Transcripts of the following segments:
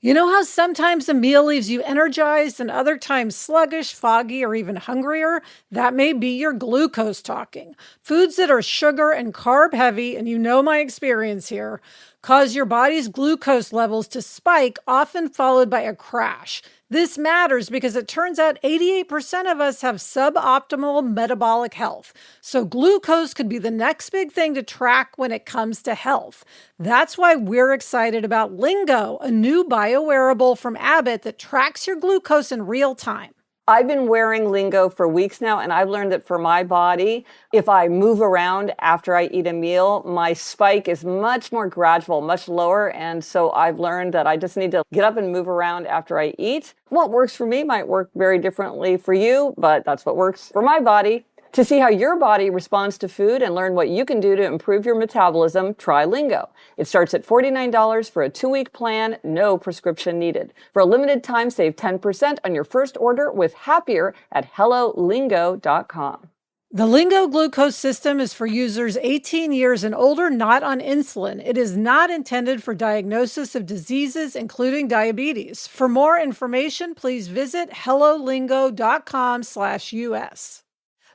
You know how sometimes a meal leaves you energized and other times sluggish, foggy, or even hungrier? That may be your glucose talking. Foods that are sugar and carb heavy, and you know my experience here, cause your body's glucose levels to spike, often followed by a crash. This matters because it turns out 88% of us have suboptimal metabolic health. So glucose could be the next big thing to track when it comes to health. That's why we're excited about Lingo, a new biowearable from Abbott that tracks your glucose in real time. I've been wearing Lingo for weeks now, and I've learned that for my body, if I move around after I eat a meal, my spike is much more gradual, much lower. And so I've learned that I just need to get up and move around after I eat. What works for me might work very differently for you, but that's what works for my body. To see how your body responds to food and learn what you can do to improve your metabolism, try Lingo. It starts at $49 for a 2-week plan, no prescription needed. For a limited time, save 10% on your first order with Happier at HelloLingo.com. The Lingo glucose system is for users 18 years and older, not on insulin. It is not intended for diagnosis of diseases, including diabetes. For more information, please visit HelloLingo.com/US.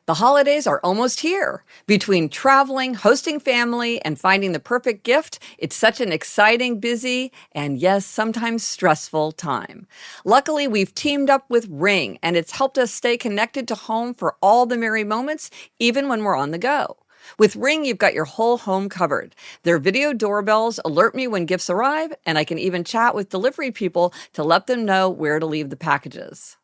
The holidays are almost here. Between traveling, hosting family, and finding the perfect gift, it's such an exciting, busy, and yes, sometimes stressful time. Luckily, we've teamed up with Ring, and it's helped us stay connected to home for all the merry moments, even when we're on the go. With Ring, you've got your whole home covered. Their video doorbells alert me when gifts arrive, and I can even chat with delivery people to let them know where to leave the packages.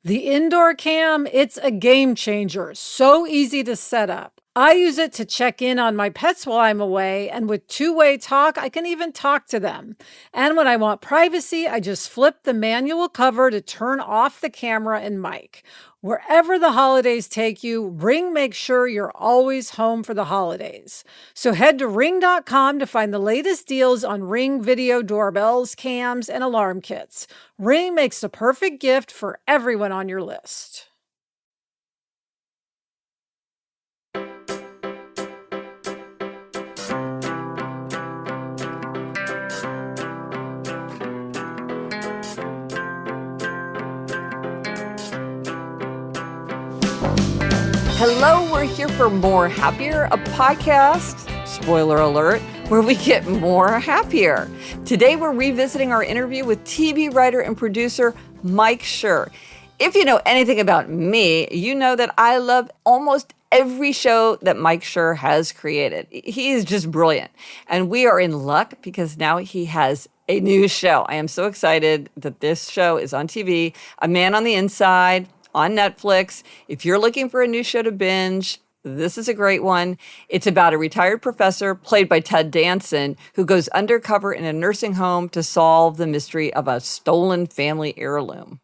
The indoor cam, it's a game changer. So easy to set up. I use it to check in on my pets while I'm away, and with two-way talk, I can even talk to them. And when I want privacy, I just flip the manual cover to turn off the camera and mic. Wherever the holidays take you, Ring makes sure you're always home for the holidays. So head to ring.com to find the latest deals on Ring video doorbells, cams, and alarm kits. Ring makes the perfect gift for everyone on your list. Hello, we're here for More Happier, a podcast, spoiler alert, where we get more happier. Today, we're revisiting our interview with TV writer and producer Mike Schur. If you know anything about me, you know that I love almost every show that Mike Schur has created. He is just brilliant. And we are in luck because now he has a new show. I am so excited that this show is on TV, A Man on the Inside, on Netflix. If you're looking for a new show to binge, this is a great one. It's about a retired professor played by Ted Danson who goes undercover in a nursing home to solve the mystery of a stolen family heirloom.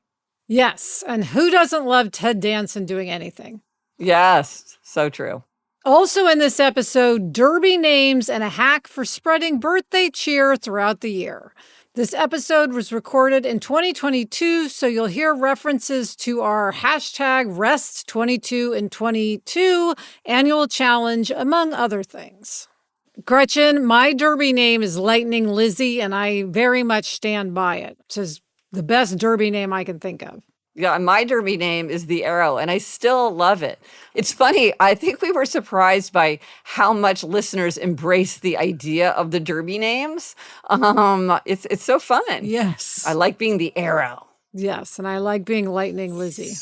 Yes, and who doesn't love Ted Danson doing anything? Yes, so true. Also in this episode, Derby names and a hack for spreading birthday cheer throughout the year. This episode was recorded in 2022, so you'll hear references to our hashtag Rest22 in 22 annual challenge, among other things. Gretchen, my Derby name is Lightning Lizzie, and I very much stand by it. It's the best Derby name I can think of. Yeah, my Derby name is The Arrow, and I still love it. It's funny, I think we were surprised by how much listeners embrace the idea of the Derby names. It's so fun. Yes. I like being The Arrow. Yes, and I like being Lightning Lizzie.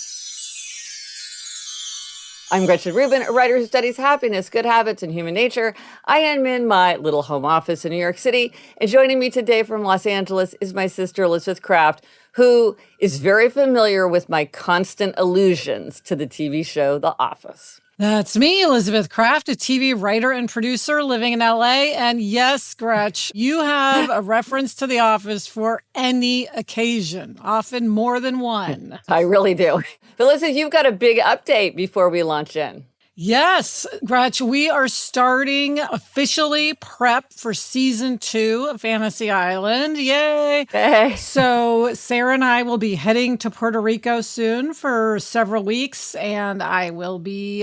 I'm Gretchen Rubin, a writer who studies happiness, good habits, and human nature. I am in my little home office in New York City, and joining me today from Los Angeles is my sister, Elizabeth Kraft, who is very familiar with my constant allusions to the TV show The Office. That's me, Elizabeth Kraft, a TV writer and producer living in LA. And yes, Gretch, you have a reference to The Office for any occasion, often more than one. I really do. But listen, you've got a big update before we launch in. Yes, Gretch, we are starting officially prep for season 2 of Fantasy Island. Yay! Hey. So Sarah and I will be heading to Puerto Rico soon for several weeks, and I will be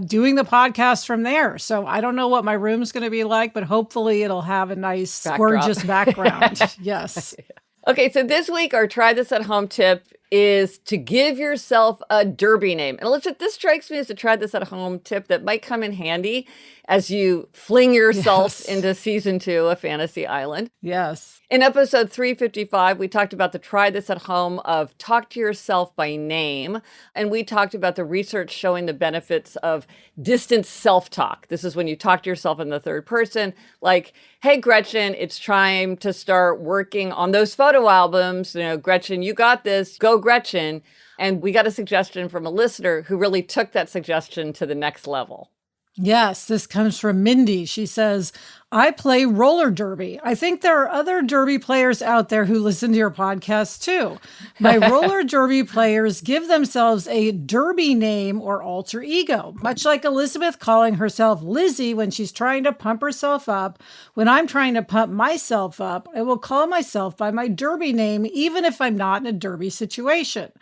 doing the podcast from there. So I don't know what my room's going to be like, but hopefully it'll have a nice, gorgeous background. Yes. Okay, so this week, our try this at home tip is to give yourself a derby name. And this strikes me as a try this at home tip that might come in handy as you fling yourself into season 2 of Fantasy Island. Yes. In episode 355, we talked about the try this at home of talk to yourself by name. And we talked about the research showing the benefits of distant self-talk. This is when you talk to yourself in the third person, like, hey, Gretchen, it's time to start working on those photo albums. Gretchen, you got this. Go, Gretchen. And we got a suggestion from a listener who really took that suggestion to the next level. Yes, this comes from Mindy. She says, I play roller derby. I think there are other derby players out there who listen to your podcast too. My roller derby players give themselves a derby name or alter ego, much like Elizabeth calling herself Lizzie when she's trying to pump herself up. When I'm trying to pump myself up, I will call myself by my derby name, even if I'm not in a derby situation.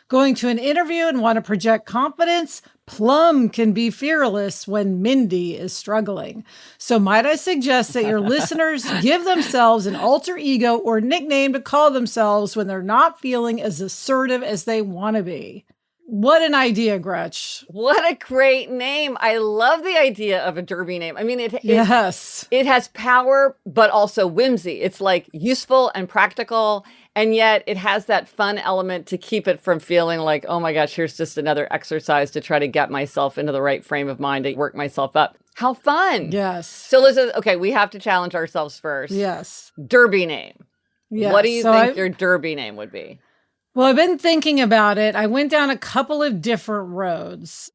Going to an interview and want to project confidence, Plum can be fearless when Mindy is struggling. So might I suggest that your listeners give themselves an alter ego or nickname to call themselves when they're not feeling as assertive as they want to be. What an idea, Gretch. What a great name. I love the idea of a derby name. I mean, it has power, but also whimsy. It's like useful and practical. And yet it has that fun element to keep it from feeling like, oh my gosh, here's just another exercise to try to get myself into the right frame of mind to work myself up. How fun. Yes. So Liz, okay, we have to challenge ourselves first. Yes. Derby name. Yes. What do you think your derby name would be? Well, I've been thinking about it. I went down a couple of different roads.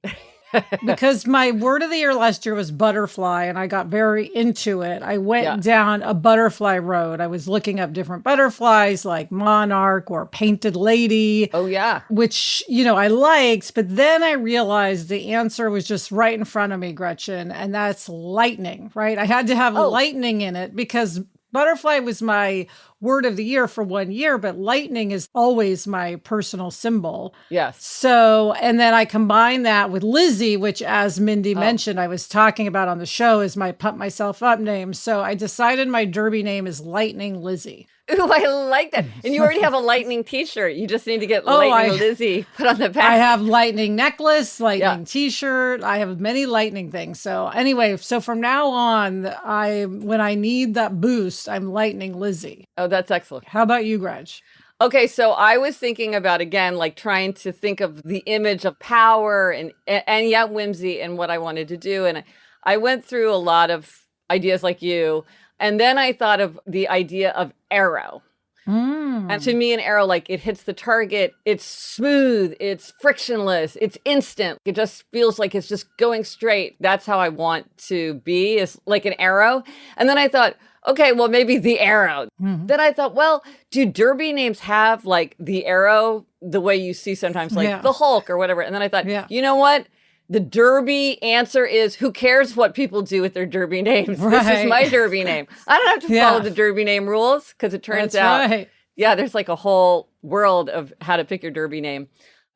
Because my word of the year last year was butterfly, and I got very into it. I went down a butterfly road. I was looking up different butterflies like monarch or painted lady. Oh, yeah. Which, I liked. But then I realized the answer was just right in front of me, Gretchen, and that's lightning, right? I had to have lightning in it because butterfly was my word of the year for 1 year, but lightning is always my personal symbol. Yes. So, and then I combine that with Lizzie, which, as Mindy mentioned, I was talking about on the show, is my pump myself up name. So I decided my derby name is Lightning Lizzie. Ooh, I like that. And you already have a lightning t-shirt. You just need to get Lightning Lizzie put on the back. I have lightning necklace, lightning t-shirt. I have many lightning things. So anyway, from now on, when I need that boost, I'm Lightning Lizzie. Oh, that's excellent. How about you, Gretch? Okay, so I was thinking about, again, like trying to think of the image of power and yet whimsy and what I wanted to do. And I went through a lot of ideas like you. And then I thought of the idea of arrow. And to me, an arrow, like it hits the target, it's smooth, it's frictionless, it's instant. It just feels like it's just going straight. That's how I want to be, is like an arrow. And then I thought, okay, well, maybe the arrow. Then I thought, well, do derby names have like the arrow, the way you see sometimes like the Hulk or whatever? And then I thought, you know what? The derby answer is, who cares what people do with their derby names? Right. This is my derby name. I don't have to follow the derby name rules because it turns out, there's like a whole world of how to pick your derby name.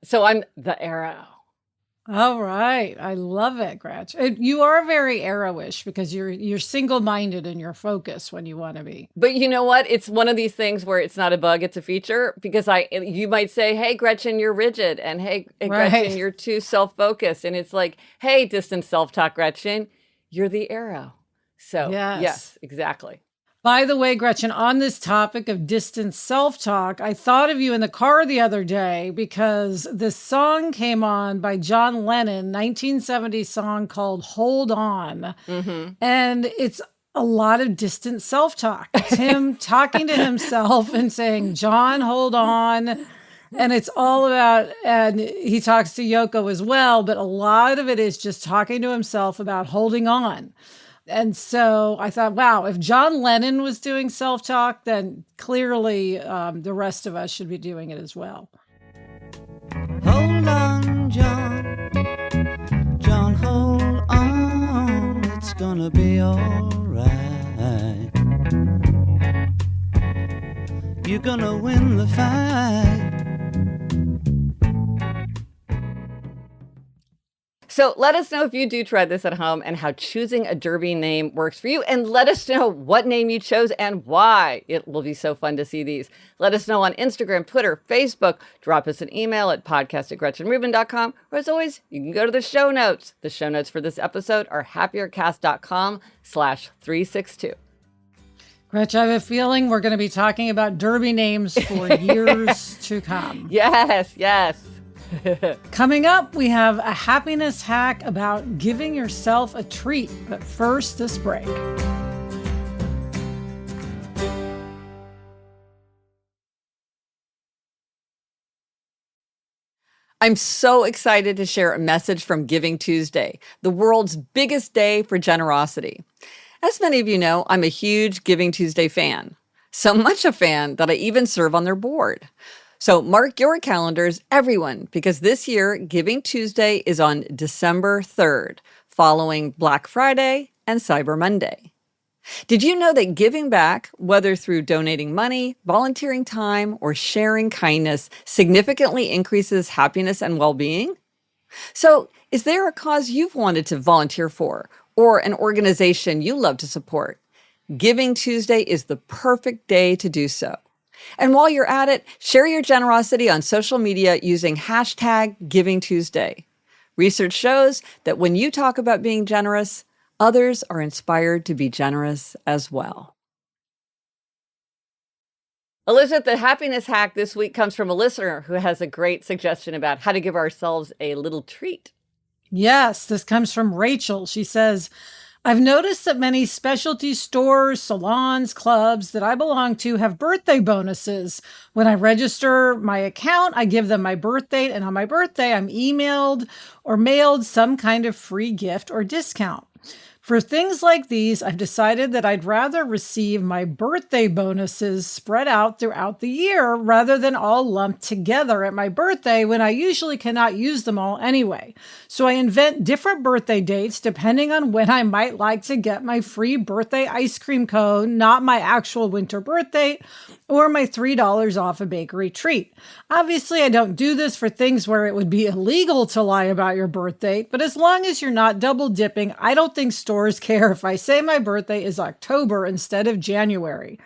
So I'm the arrow. All right. I love it, Gretch. You are very arrowish because you're single-minded in your focus when you want to be. But you know what? It's one of these things where it's not a bug, it's a feature. Because you might say, hey, Gretchen, you're rigid. And hey, Gretchen, you're too self-focused. And it's like, hey, distant self-talk, Gretchen, you're the arrow. So yes, exactly. By the way, Gretchen, on this topic of distant self-talk, I thought of you in the car the other day because this song came on by John Lennon, 1970 song called Hold On. And it's a lot of distant self-talk. It's him talking to himself and saying, John, hold on. And it's all about, and he talks to Yoko as well, but a lot of it is just talking to himself about holding on. And so I thought, wow, if John Lennon was doing self-talk, then clearly the rest of us should be doing it as well. Hold on, John. John, hold on. It's gonna be all right. You're gonna win the fight. So let us know if you do try this at home and how choosing a derby name works for you. And let us know what name you chose and why. It will be so fun to see these. Let us know on Instagram, Twitter, Facebook. Drop us an email at podcast@gretchenrubin.com. Or as always, you can go to the show notes. The show notes for this episode are happiercast.com/362. Gretchen, I have a feeling we're going to be talking about derby names for years to come. Yes, yes. Coming up, we have a happiness hack about giving yourself a treat. But first, this break. I'm so excited to share a message from Giving Tuesday, the world's biggest day for generosity. As many of you know, I'm a huge Giving Tuesday fan. So much a fan that I even serve on their board. So mark your calendars, everyone, because this year, Giving Tuesday is on December 3rd, following Black Friday and Cyber Monday. Did you know that giving back, whether through donating money, volunteering time, or sharing kindness, significantly increases happiness and well-being? So, is there a cause you've wanted to volunteer for, or an organization you love to support? Giving Tuesday is the perfect day to do so. And while you're at it, share your generosity on social media using #GivingTuesday. Research shows that when you talk about being generous, others are inspired to be generous as well. Elizabeth, the happiness hack this week comes from a listener who has a great suggestion about how to give ourselves a little treat. Yes, this comes from Rachel. She says, I've noticed that many specialty stores, salons, clubs that I belong to have birthday bonuses. When I register my account, I give them my birth date, and on my birthday, I'm emailed or mailed some kind of free gift or discount. For things like these, I've decided that I'd rather receive my birthday bonuses spread out throughout the year rather than all lumped together at my birthday when I usually cannot use them all anyway. So I invent different birthday dates depending on when I might like to get my free birthday ice cream cone, not my actual winter birth date, or my $3 off a bakery treat. Obviously, I don't do this for things where it would be illegal to lie about your birth date, but as long as you're not double dipping, I don't think stores care if I say my birthday is October instead of January.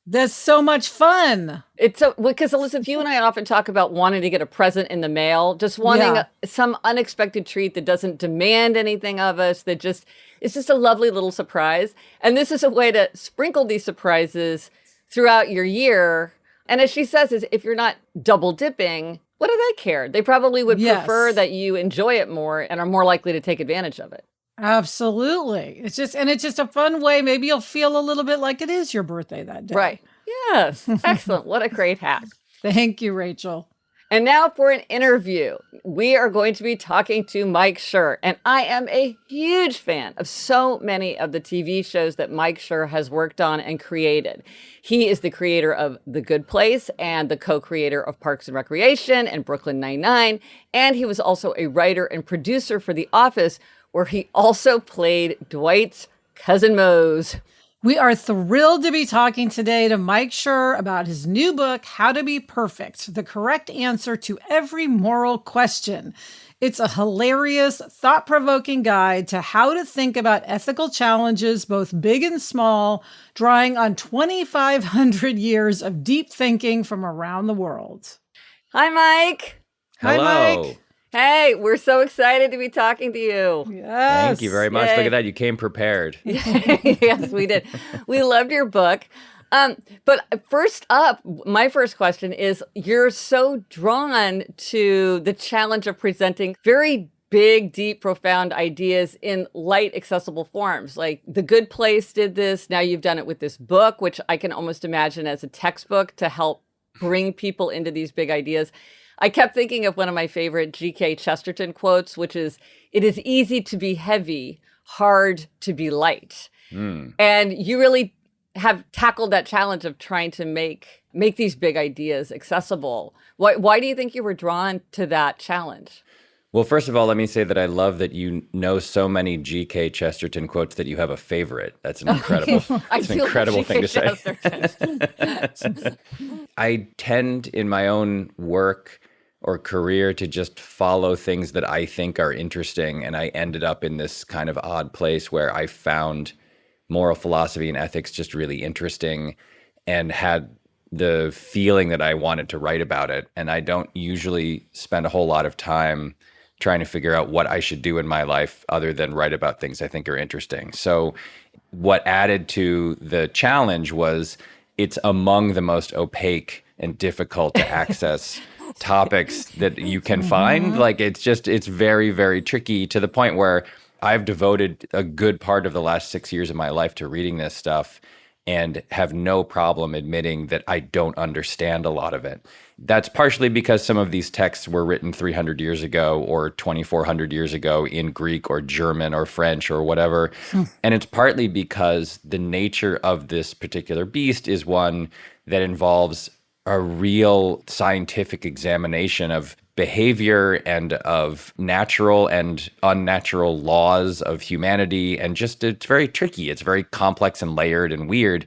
That's so much fun. It's so, because Elizabeth, you and I often talk about wanting to get a present in the mail, just wanting some unexpected treat that doesn't demand anything of us, that just, it's just a lovely little surprise. And this is a way to sprinkle these surprises throughout your year. And as she says, is if you're not double dipping, what do they care? They probably would prefer that you enjoy it more and are more likely to take advantage of it. Absolutely. It's just a fun way. Maybe you'll feel a little bit like it is your birthday that day. Right. Yes. Excellent. What a great hack. Thank you, Rachel. And now for an interview. We are going to be talking to Mike Schur, and I am a huge fan of so many of the TV shows that Mike Schur has worked on and created. He is the creator of The Good Place and the co-creator of Parks and Recreation and Brooklyn Nine-Nine, and he was also a writer and producer for The Office, where he also played Dwight's cousin Mose. We are thrilled to be talking today to Mike Schur about his new book, How to Be Perfect, the correct answer to every moral question. It's a hilarious, thought-provoking guide to how to think about ethical challenges, both big and small, drawing on 2,500 years of deep thinking from around the world. Hi, Mike. Hello. Hi, Mike. Hey, we're so excited to be talking to you. Yes. Thank you very much. Yay. Look at that. You came prepared. Yes, we did. We loved your book. But first up, my first question is, you're so drawn to the challenge of presenting very big, deep, profound ideas in light, accessible forms. Like The Good Place did this. Now you've done it with this book, which I can almost imagine as a textbook to help bring people into these big ideas. I kept thinking of one of my favorite G.K. Chesterton quotes, which is, "It is easy to be heavy, hard to be light." And you really have tackled that challenge of trying to make these big ideas accessible. Why do you think you were drawn to that challenge? Well, first of all, let me say that I love that you know so many G.K. Chesterton quotes that you have a favorite. That's an incredible, it's an incredible thing to say. I tend in my own work or career to just follow things that I think are interesting. And I ended up in this kind of odd place where I found moral philosophy and ethics just really interesting and had the feeling that I wanted to write about it. And I don't usually spend a whole lot of time trying to figure out what I should do in my life other than write about things I think are interesting. So what added to the challenge was it's among the most opaque and difficult to access topics that you can find. Like it's very, very tricky to the point where I've devoted a good part of the last 6 years of my life to reading this stuff and have no problem admitting that I don't understand a lot of it. That's partially because some of these texts were written 300 years ago or 2,400 years ago in Greek or German or French or whatever. And it's partly because the nature of this particular beast is one that involves a real scientific examination of behavior and of natural and unnatural laws of humanity. And just, it's very tricky. It's very complex and layered and weird.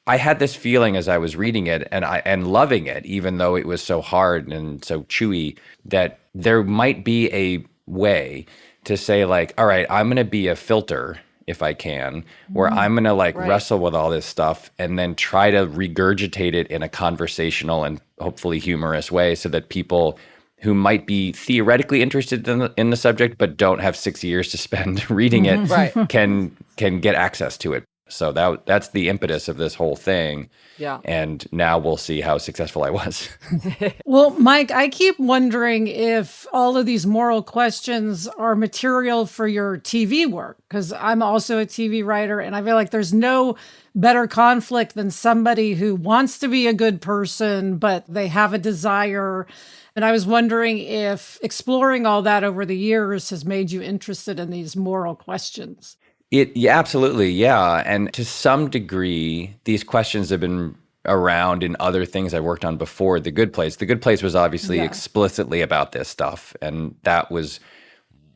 I had this feeling as I was reading it and loving it, even though it was so hard and so chewy, that there might be a way to say like, all right, I'm going to be a filter if I can, where I'm going to wrestle with all this stuff and then try to regurgitate it in a conversational and hopefully humorous way so that people who might be theoretically interested in the subject but don't have 6 years to spend reading it can get access to it. So that's the impetus of this whole thing. Yeah. And now we'll see how successful I was. Well, Mike, I keep wondering if all of these moral questions are material for your TV work, because I'm also a TV writer, and I feel like there's no better conflict than somebody who wants to be a good person, but they have a desire. And I was wondering if exploring all that over the years has made you interested in these moral questions. Yeah, absolutely. Yeah. And to some degree, these questions have been around in other things I worked on before The Good Place. The Good Place was obviously explicitly about this stuff. And that was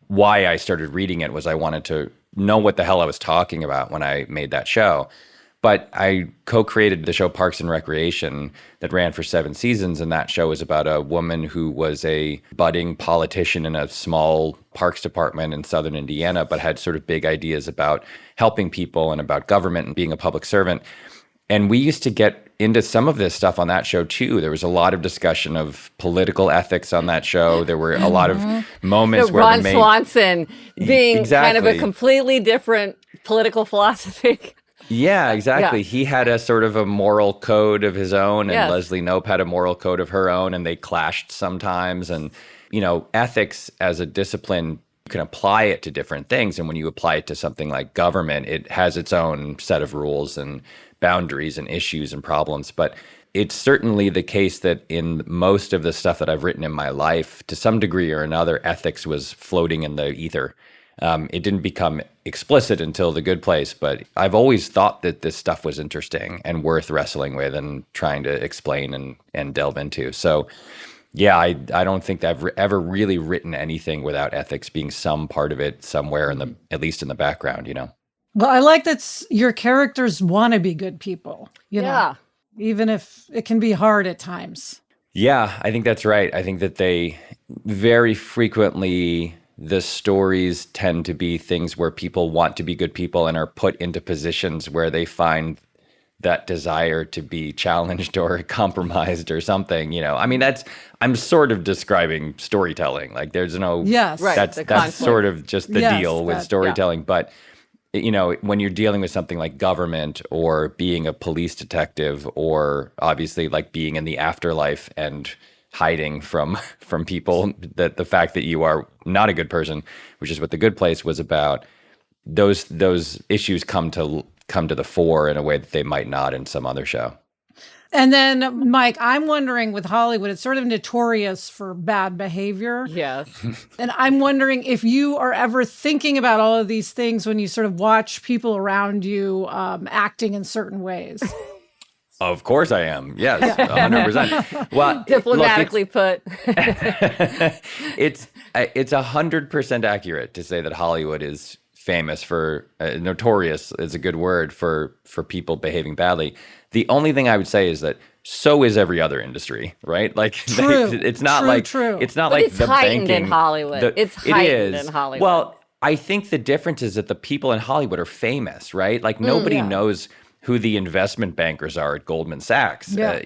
why I started reading it, was I wanted to know what the hell I was talking about when I made that show. But I co-created the show Parks and Recreation that ran for 7 seasons, and that show was about a woman who was a budding politician in a small parks department in southern Indiana, but had sort of big ideas about helping people and about government and being a public servant. And we used to get into some of this stuff on that show too. There was a lot of discussion of political ethics on that show. There were a lot of moments where Ron Swanson being kind of a Exactly. completely different political philosophy. Yeah, exactly. Yeah. He had a sort of a moral code of his own, and Yes. Leslie Knope had a moral code of her own, and they clashed sometimes. And, ethics as a discipline, you can apply it to different things. And when you apply it to something like government, it has its own set of rules and boundaries and issues and problems. But it's certainly the case that in most of the stuff that I've written in my life, to some degree or another, ethics was floating in the ether. It didn't become explicit until The Good Place, but I've always thought that this stuff was interesting and worth wrestling with and trying to explain and delve into. So, yeah, I don't think that I've ever really written anything without ethics being some part of it somewhere at least in the background, Well, I like that your characters want to be good people, know, even if it can be hard at times. Yeah, I think that's right. I think that they very frequently, the stories tend to be things where people want to be good people and are put into positions where they find that desire to be challenged or compromised or something, I mean, I'm sort of describing storytelling. Like there's no, Yes. Right, that's the conflict. sort of just the deal with that- storytelling. But, when you're dealing with something like government or being a police detective or obviously like being in the afterlife and hiding from people, that the fact that you are not a good person, which is what The Good Place was about, those issues come to the fore in a way that they might not in some other show. And then, Mike, I'm wondering with Hollywood, it's sort of notorious for bad behavior. Yes. And I'm wondering if you are ever thinking about all of these things when you sort of watch people around you acting in certain ways. Of course I am. Yes, 100%. Well, Diplomatically put. It's 100% accurate to say that Hollywood is famous for, notorious is a good word for people behaving badly. The only thing I would say is that so is every other industry, right? Like True. it's not True, like true. it's not But like it's the heightened banking in Hollywood. It's it heightened is. in Hollywood. Well, I think the difference is that the people in Hollywood are famous, right? Like nobody yeah. knows who the investment bankers are at Goldman Sachs. Yeah.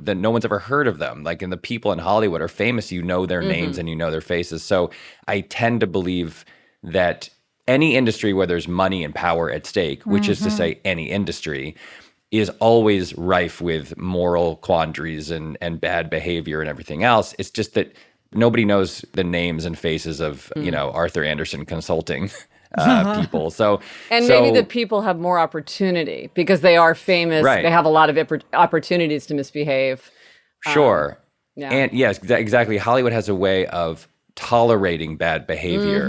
That no one's ever heard of them. Like, and the people in Hollywood are famous. You know their names and you know their faces. So I tend to believe that any industry where there's money and power at stake, which is to say any industry, is always rife with moral quandaries and bad behavior and everything else. It's just that nobody knows the names and faces of, Arthur Andersen Consulting people. And maybe the people have more opportunity because they are famous. Right. They have a lot of opportunities to misbehave. Sure. Yeah. And yes, exactly. Hollywood has a way of tolerating bad behavior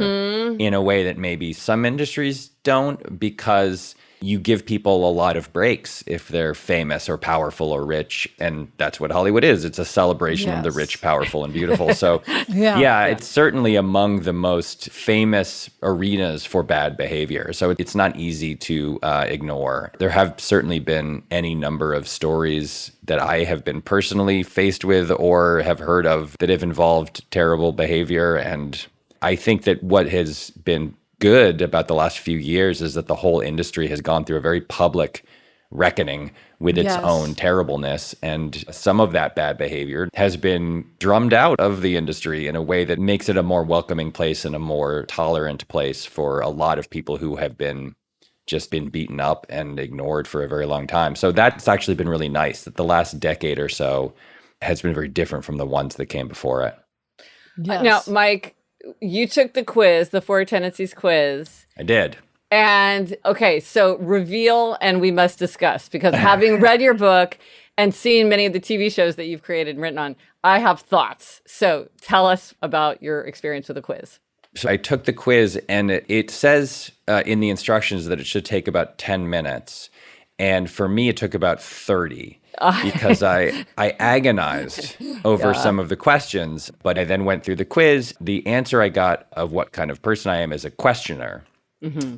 in a way that maybe some industries don't, because you give people a lot of breaks if they're famous or powerful or rich. And that's what Hollywood is. It's a celebration of the Yes. rich, powerful, and beautiful. So Yeah. it's certainly among the most famous arenas for bad behavior. So it's not easy to ignore. There have certainly been any number of stories that I have been personally faced with or have heard of that have involved terrible behavior. And I think that what has been good about the last few years is that the whole industry has gone through a very public reckoning with its Yes. own terribleness. And some of that bad behavior has been drummed out of the industry in a way that makes it a more welcoming place and a more tolerant place for a lot of people who have been beaten up and ignored for a very long time. So that's actually been really nice, that the last decade or so has been very different from the ones that came before it. Yes. Now, Mike, you took the quiz, the Four Tendencies quiz. I did. And okay, so reveal and we must discuss, because having read your book and seen many of the TV shows that you've created and written on, I have thoughts. So tell us about your experience with the quiz. So I took the quiz, and it says in the instructions that it should take about 10 minutes. And for me, it took about 30 because I agonized over some of the questions. But I then went through the quiz. The answer I got of what kind of person I am is a questioner.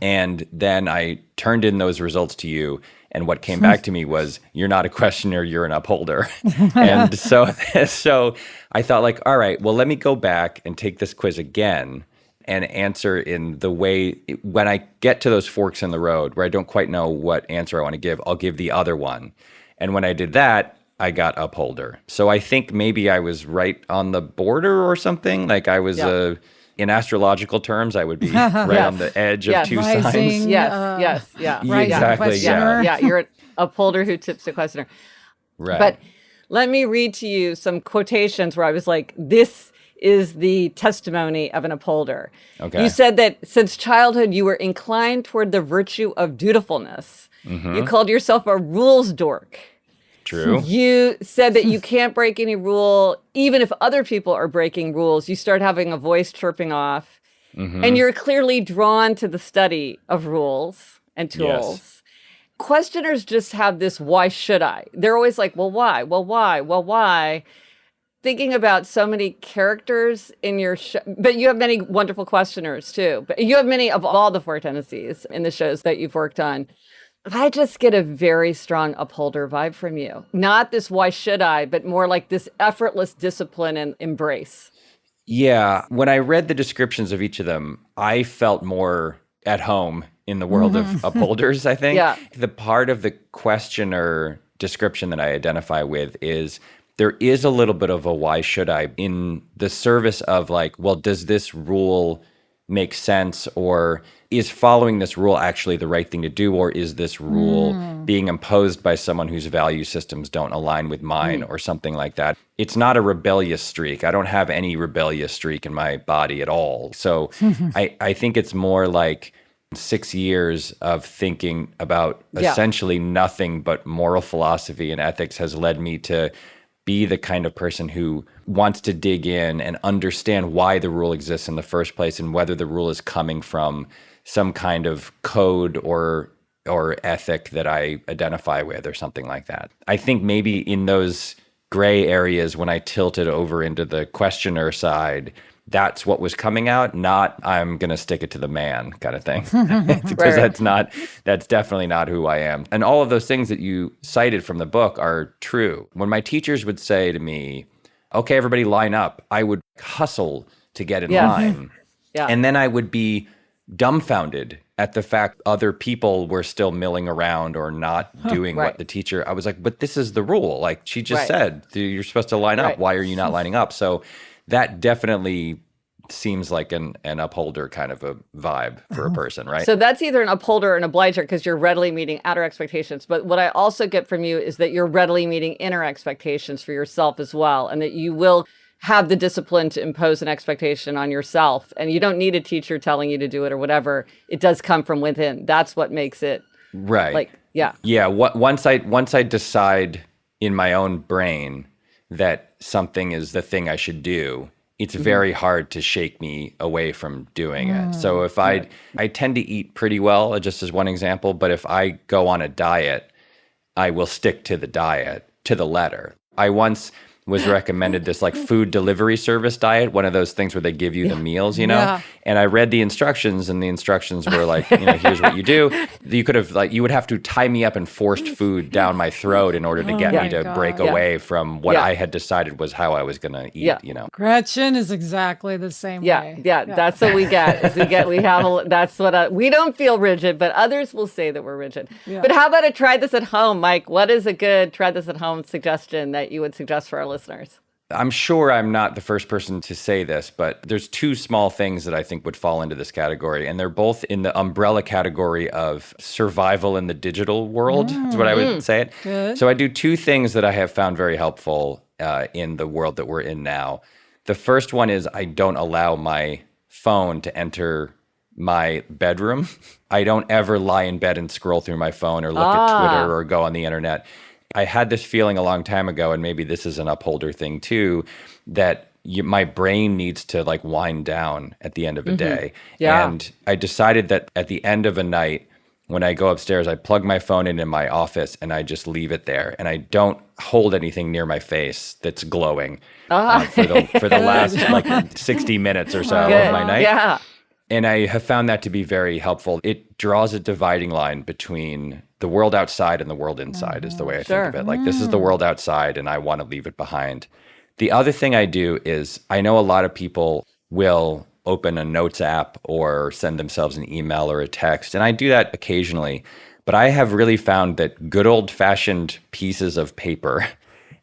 And then I turned in those results to you. And what came back to me was, you're not a questioner, you're an upholder. And so I thought, like, all right, well, let me go back and take this quiz again and answer in the way, when I get to those forks in the road where I don't quite know what answer I want to give, I'll give the other one. And when I did that, I got upholder. So I think maybe I was right on the border or something. Like I was in astrological terms, I would be right on the edge of two signs. Rising, Yes. Rising Exactly, questioner. Yeah, you're an upholder who tips the questioner. Right. But let me read to you some quotations where I was like, this is the testimony of an upholder. Okay. You said that since childhood, you were inclined toward the virtue of dutifulness. You called yourself a rules dork. True. You said that you can't break any rule, even if other people are breaking rules. You start having a voice chirping off. And you're clearly drawn to the study of rules and tools. Yes. Questioners just have this, why should I? They're always like, well, why? Well, why? Well, why? Thinking about so many characters in your show, but you have many wonderful questioners too. But you have many of all the Four Tendencies in the shows that you've worked on. I just get a very strong upholder vibe from you. Not this why should I, but more like this effortless discipline and embrace. Yeah. When I read the descriptions of each of them, I felt more at home in the world of upholders, I think. Yeah. The part of the questioner description that I identify with is there is a little bit of a why should I in the service of like, well, does this rule make sense, or is following this rule actually the right thing to do, or is this rule being imposed by someone whose value systems don't align with mine or something like that? It's not a rebellious streak. I don't have any rebellious streak in my body at all. So I think it's more like 6 years of thinking about essentially nothing but moral philosophy and ethics has led me to be the kind of person who wants to dig in and understand why the rule exists in the first place and whether the rule is coming from some kind of code or ethic that I identify with or something like that. I think maybe in those gray areas when I tilted over into the questioner side, that's what was coming out, not I'm going to stick it to the man kind of thing. Because that's definitely not who I am. And all of those things that you cited from the book are true. When my teachers would say to me, okay, everybody line up, I would hustle to get in line. Yeah. And then I would be dumbfounded at the fact other people were still milling around or not doing what the teacher, I was like, but this is the rule. Like she just said, you're supposed to line up. Why are you not lining up? So that definitely seems like an upholder kind of a vibe for a person, right? So that's either an upholder or an obliger because you're readily meeting outer expectations. But what I also get from you is that you're readily meeting inner expectations for yourself as well, and that you will have the discipline to impose an expectation on yourself. And you don't need a teacher telling you to do it or whatever. It does come from within. That's what makes it right. Yeah. Once I decide in my own brain that something is the thing I should do, it's very hard to shake me away from doing it. So if I tend to eat pretty well, just as one example, but if I go on a diet, I will stick to the diet to the letter. I once was recommended this like food delivery service diet, one of those things where they give you the meals, you know? Yeah. And I read the instructions, and the instructions were like, here's what you do. You could have you would have to tie me up and forced food down my throat in order to get me to break away from what I had decided was how I was going to eat, Gretchen is exactly the same way. Yeah, that's what we get. That's what we don't feel rigid, but others will say that we're rigid. Yeah. But how about a try this at home, Mike? What is a good try this at home suggestion that you would suggest for our listeners? I'm sure I'm not the first person to say this, but there's two small things that I think would fall into this category, and they're both in the umbrella category of survival in the digital world, is what I would say it. Good. So I do two things that I have found very helpful in the world that we're in now. The first one is I don't allow my phone to enter my bedroom. I don't ever lie in bed and scroll through my phone or look at Twitter or go on the internet. I had this feeling a long time ago, and maybe this is an upholder thing too, that my brain needs to like wind down at the end of a day. Yeah. And I decided that at the end of a night, when I go upstairs, I plug my phone in my office and I just leave it there. And I don't hold anything near my face that's glowing for the last like 60 minutes or so of my night. Yeah. And I have found that to be very helpful. It draws a dividing line between the world outside and the world inside is the way I think of it. Like, this is the world outside and I want to leave it behind. The other thing I do is I know a lot of people will open a notes app or send themselves an email or a text. And I do that occasionally. But I have really found that good old-fashioned pieces of paper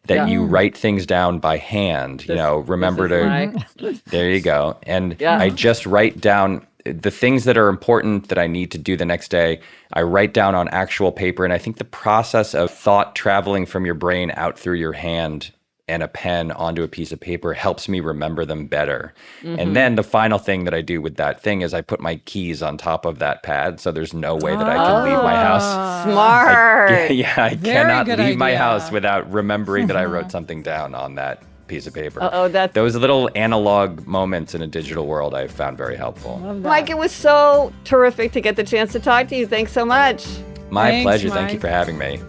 that you write things down by hand, remember to, there you go. And I just write down the things that are important that I need to do the next day. I write down on actual paper. And I think the process of thought traveling from your brain out through your hand and a pen onto a piece of paper helps me remember them better. And then the final thing that I do with that thing is I put my keys on top of that pad, so there's no way that I can leave my house. Smart. I cannot leave my idea. house without remembering that I wrote something down on that piece of paper. That's those little analog moments in a digital world I've found very helpful. Mike, it was so terrific to get the chance to talk to you. Thanks so much. My Thanks, pleasure. Mike. Thank you for having me.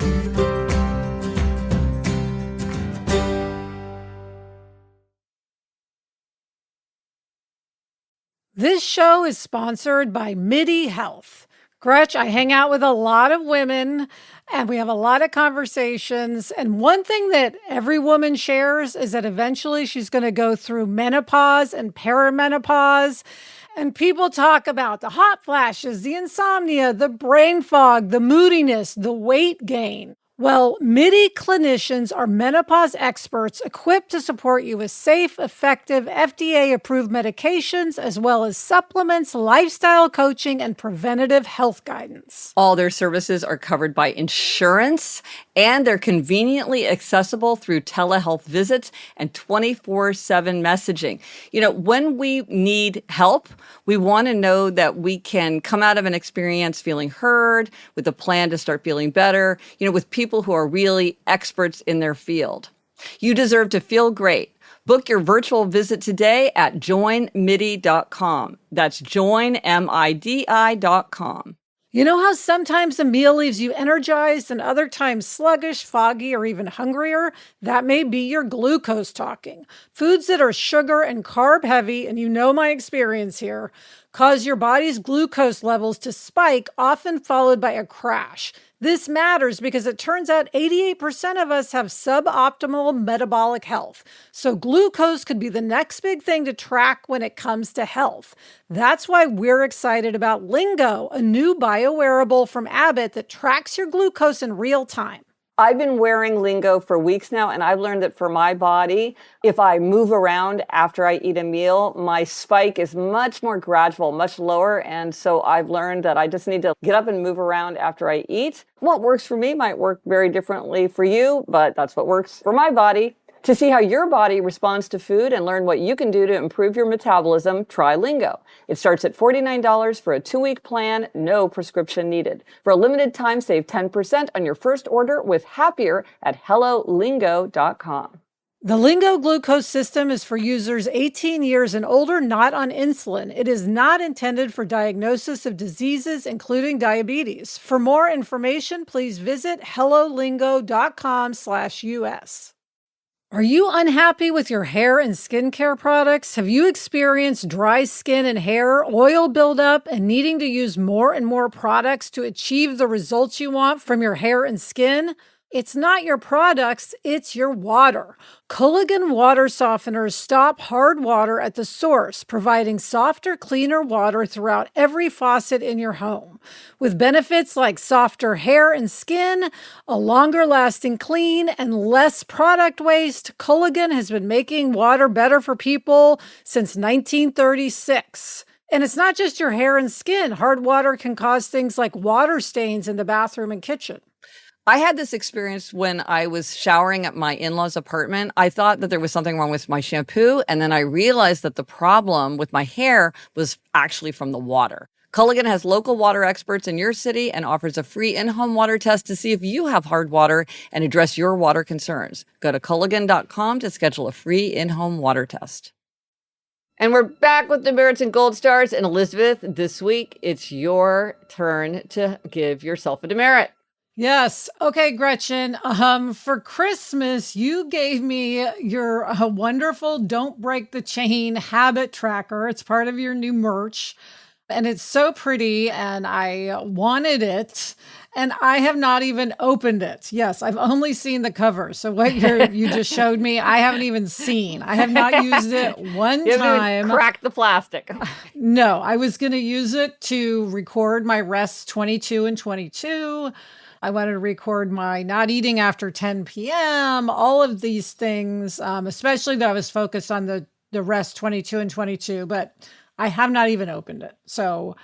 This show is sponsored by MIDI Health. Gretch, I hang out with a lot of women and we have a lot of conversations. And one thing that every woman shares is that eventually she's going to go through menopause and perimenopause. And people talk about the hot flashes, the insomnia, the brain fog, the moodiness, the weight gain. Well, MIDI clinicians are menopause experts equipped to support you with safe, effective, FDA-approved medications, as well as supplements, lifestyle coaching, and preventative health guidance. All their services are covered by insurance, and they're conveniently accessible through telehealth visits and 24/7 messaging. When we need help, we want to know that we can come out of an experience feeling heard, with a plan to start feeling better, with people who are really experts in their field. You deserve to feel great. Book your virtual visit today at joinmidi.com. That's joinmidi.com. You know how sometimes a meal leaves you energized and other times sluggish, foggy, or even hungrier? That may be your glucose talking. Foods that are sugar and carb heavy, and you know my experience here, cause your body's glucose levels to spike, often followed by a crash. This matters because it turns out 88% of us have suboptimal metabolic health. So glucose could be the next big thing to track when it comes to health. That's why we're excited about Lingo, a new biowearable from Abbott that tracks your glucose in real time. I've been wearing Lingo for weeks now, and I've learned that for my body, if I move around after I eat a meal, my spike is much more gradual, much lower. And so I've learned that I just need to get up and move around after I eat. What works for me might work very differently for you, but that's what works for my body. To see how your body responds to food and learn what you can do to improve your metabolism, try Lingo. It starts at $49 for a 2-week plan, no prescription needed. For a limited time, save 10% on your first order with Happier at HelloLingo.com. The Lingo glucose system is for users 18 years and older, not on insulin. It is not intended for diagnosis of diseases, including diabetes. For more information, please visit HelloLingo.com/US. Are you unhappy with your hair and skincare products? Have you experienced dry skin and hair, oil buildup, and needing to use more and more products to achieve the results you want from your hair and skin? It's not your products, it's your water. Culligan water softeners stop hard water at the source, providing softer, cleaner water throughout every faucet in your home. With benefits like softer hair and skin, a longer lasting clean, and less product waste, Culligan has been making water better for people since 1936. And it's not just your hair and skin. Hard water can cause things like water stains in the bathroom and kitchen. I had this experience when I was showering at my in-laws' apartment. I thought that there was something wrong with my shampoo, and then I realized that the problem with my hair was actually from the water. Culligan has local water experts in your city and offers a free in-home water test to see if you have hard water and address your water concerns. Go to Culligan.com to schedule a free in-home water test. And we're back with Demerits and Gold Stars. And Elizabeth, this week, it's your turn to give yourself a demerit. Yes. Okay, Gretchen. For Christmas, you gave me your wonderful Don't Break the Chain habit tracker. It's part of your new merch. And it's so pretty, and I wanted it, and I have not even opened it. Yes, I've only seen the cover. So what you just showed me, I haven't even seen. I have not used it one time. Crack the plastic. No, I was going to use it to record my Rest 22 and 22. I wanted to record my not eating after 10 p.m., all of these things, especially though I was focused on the Rest 22 and 22, but I have not even opened it. So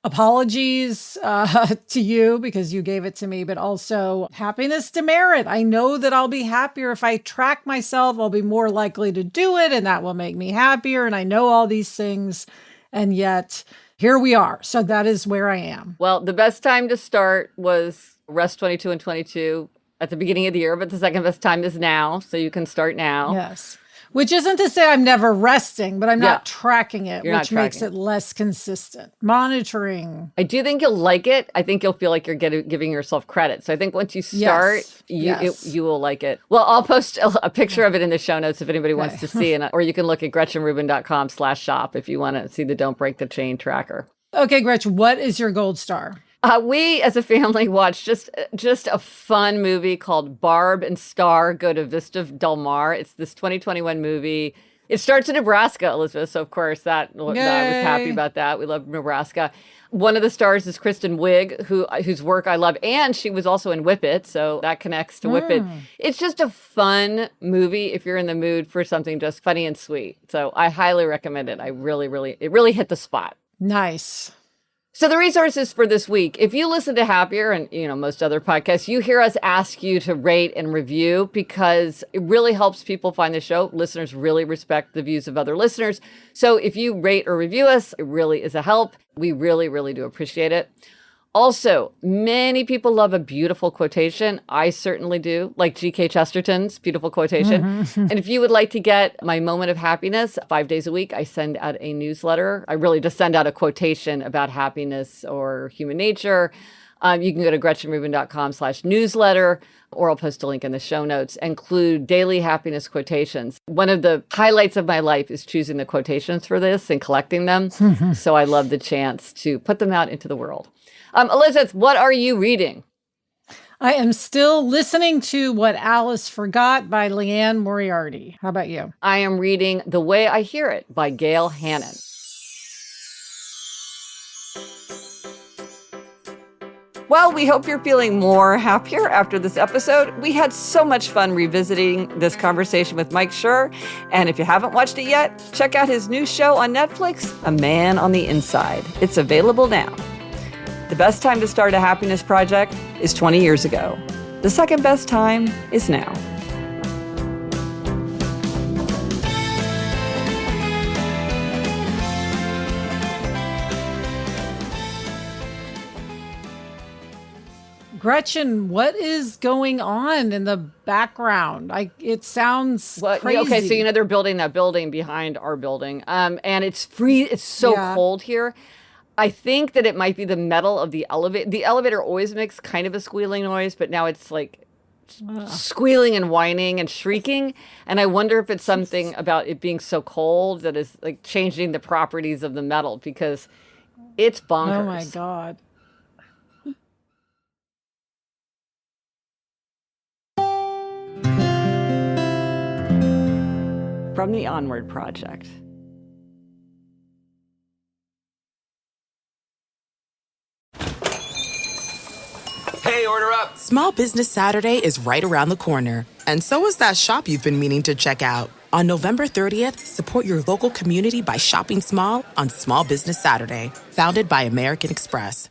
apologies to you because you gave it to me, but also happiness demerit. I know that I'll be happier if I track myself. I'll be more likely to do it, and that will make me happier. And I know all these things, and yet here we are. So that is where I am. Well, the best time to start was Rest 22 and 22 at the beginning of the year, but the second best time is now. So you can start now. Yes. Which isn't to say I'm never resting, but I'm not tracking it, which makes it less consistent. Monitoring. I do think you'll like it. I think you'll feel like you're giving yourself credit. So I think once you start, you will like it. Well, I'll post a picture of it in the show notes if anybody wants to see it. Or you can look at GretchenRubin.com/shop if you want to see the Don't Break the Chain tracker. Okay, Gretchen, what is your gold star? We, as a family, watched just a fun movie called Barb and Star Go to Vista Del Mar. It's this 2021 movie. It starts in Nebraska, Elizabeth. So, of course, I was happy about that. We love Nebraska. One of the stars is Kristen Wiig, whose work I love. And she was also in Whip It. So that connects to Whip It. It's just a fun movie if you're in the mood for something just funny and sweet. So I highly recommend it. It really hit the spot. Nice. So the resources for this week, if you listen to Happier and, most other podcasts, you hear us ask you to rate and review because it really helps people find the show. Listeners really respect the views of other listeners. So if you rate or review us, it really is a help. We really, really do appreciate it. Also, many people love a beautiful quotation. I certainly do, like G.K. Chesterton's beautiful quotation. And if you would like to get my moment of happiness 5 days a week, I send out a newsletter. I really just send out a quotation about happiness or human nature. You can go to GretchenRubin.com/newsletter, or I'll post a link in the show notes, include daily happiness quotations. One of the highlights of my life is choosing the quotations for this and collecting them. So I love the chance to put them out into the world. Elizabeth, what are you reading? I am still listening to What Alice Forgot by Leanne Moriarty. How about you? I am reading The Way I Hear It by Gail Hannon. Well, we hope you're feeling more happier after this episode. We had so much fun revisiting this conversation with Mike Schur. And if you haven't watched it yet, check out his new show on Netflix, A Man on the Inside. It's available now. The best time to start a happiness project is 20 years ago. The second best time is now. Gretchen, what is going on in the background? It sounds crazy. Okay, so they're building that building behind our building, and it's free. It's so cold here. I think that it might be the metal of the elevator. The elevator always makes kind of a squealing noise, but now it's like squealing and whining and shrieking. And I wonder if it's something about it being so cold that is like changing the properties of the metal, because it's bonkers. Oh my God. From the Onward Project. Hey, order up! Small Business Saturday is right around the corner. And so is that shop you've been meaning to check out. On November 30th, support your local community by shopping small on Small Business Saturday. Founded by American Express.